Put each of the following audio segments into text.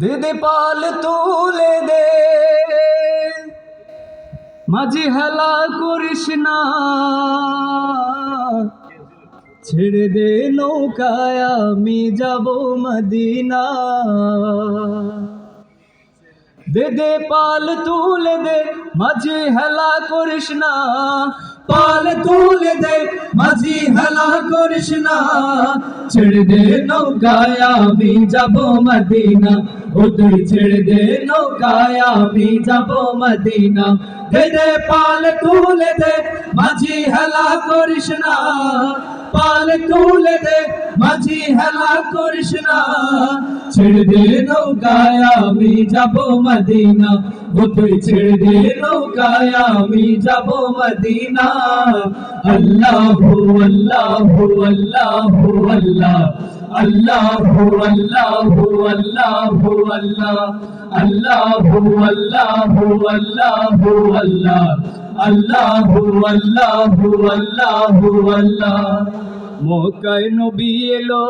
দে দে পাল তুলে দে, মাঝি হেলা করিস না, ছেড়ে দে নৌকায় আমি যাব মদিনা। দে দে পাল তুলে দে, মাঝি হেলা করিস না, পাল তুলে দে মাঝি হেলা করিস না, ছেড়ে দে নৌকায় আমি যাব মদিনা। ও তুই ছেড়ে দে নৌকায় আমি যাব মদিনা। দে দে পাল তুলে দে, মাঝি হেলা করিস না, পাল তুলে দে মাঝি হেলা করিস না, ছেড়ে দে নৌকায় আমি যাব মদিনা। ও তুই ছেড়ে দে নৌকায় আমি যাব মদিনা। আল্লাহু আল্লাহু আল্লাহু আল্লাহ, আল্লাহু আল্লাহু আল্লাহু আল্লাহ, আল্লাহু আল্লাহু আল্লাহু আল্লাহ, আল্লাহু আল্লাহু আল্লাহু আল্লাহ। মক্কায় নবী এলো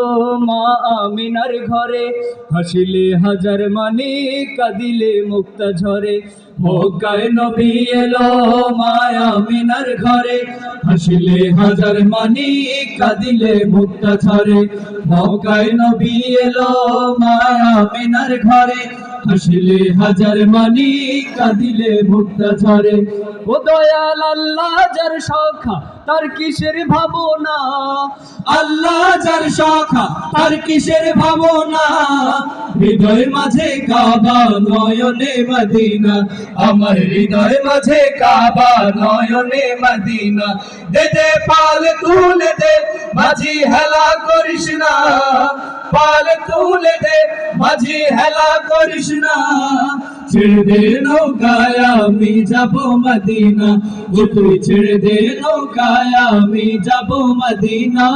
মা আমিনার ঘরে, হাসিলে হাজার মানি কাঁদিলে মুক্তা ঝরে। মক্কায় নবী এলো মা আমিনার ঘরে, হাসিলে হাজার মানি কাঁদিলে মুক্তা ঝরে। মক্কায় নবী এলো মা আমিনার ঘরে, হাসিলে হাজার মানি কাঁদিলে মুক্তা ঝরে। ও দয়াল আল্লাহ যার সখা তার কিসের ভাবনা, আল্লাহ যার সখা তার কিসের ভাবনা। হৃদয় মাঝে কাবা নয়নে মদিনা, আমার হৃদয় মাঝে কাবা নয়নে মদিনা। দে দে পাল তুলে দে মাঝি হেলা করিস না, পাল তুলে দে মাঝি হেলা করিস না, ছেড়ে দে নৌকায় আমি যাব মদিনা। ও তুই ছেড়ে দে নৌকায় আমি যাব মদিনা।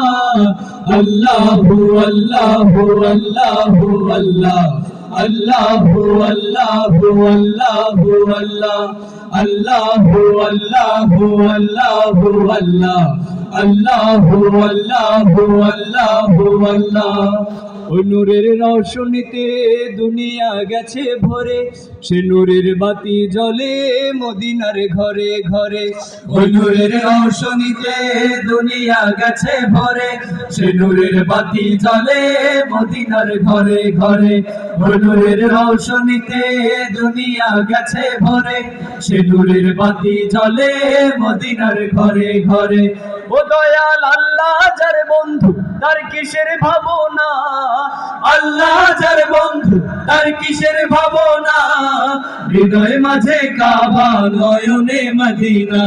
আল্লাহু আল্লাহু আল্লাহু আল্লাহ, আল্লাহু আল্লাহু আল্লাহু আল্লাহ, আল্লাহু আল্লাহু আল্লাহু আল্লাহ, আল্লাহু আল্লাহু আল্লাহু আল্লাহ। ওই নূরের রৌশনীতে দুনিয়া গেছে ভরে, সে নূরের বাতি জ্বলে মদিনার ঘরে ঘরে। ওই নূরের রৌশনীতে দুনিয়া গেছে ভরে, সে নূরের বাতি জ্বলে মদিনার ঘরে ঘরে। ওই নূরের রৌশনীতে দুনিয়া গেছে ভরে, সে নূরের বাতি জ্বলে মদিনার ঘরে ঘরে। ও দয়াল আল্লাহ যার বন্ধু তার কিসের ভাবনা, আল্লাহ যার বন্ধু তার কিসের ভাবনা। হৃদয় মাঝে কাবা নয়নে মদিনা,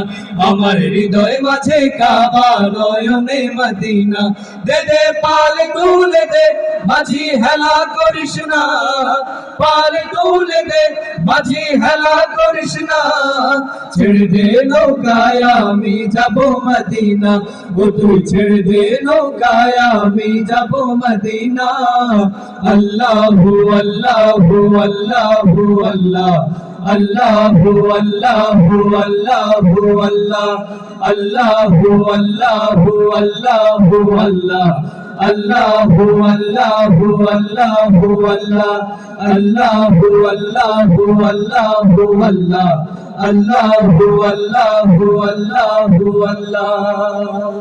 আমার হৃদয় মাঝে কাবা নয়নে মদিনা। দে দে পাল তুলে দে মাঝি হেলা করিস না, পাল তুলে দে মাঝি হেলা করিস না, ছেড়ে দে নৌকায় আমি যাব মদিনা। ও তুই ছেড়ে দে নৌকায় আমি যাব মদিনা। আল্লাহু আল্লাহু আল্লাহু আল্লাহ, আল্লাহু আল্লাহু আল্লাহু আল্লাহ, আল্লাহু আল্লাহু আল্লাহু আল্লাহ, আল্লাহু আল্লাহু আল্লাহু আল্লাহ, আল্লাহু আল্লাহু আল্লাহু আল্লাহ, আল্লাহু আল্লাহু আল্লাহু আল্লাহ।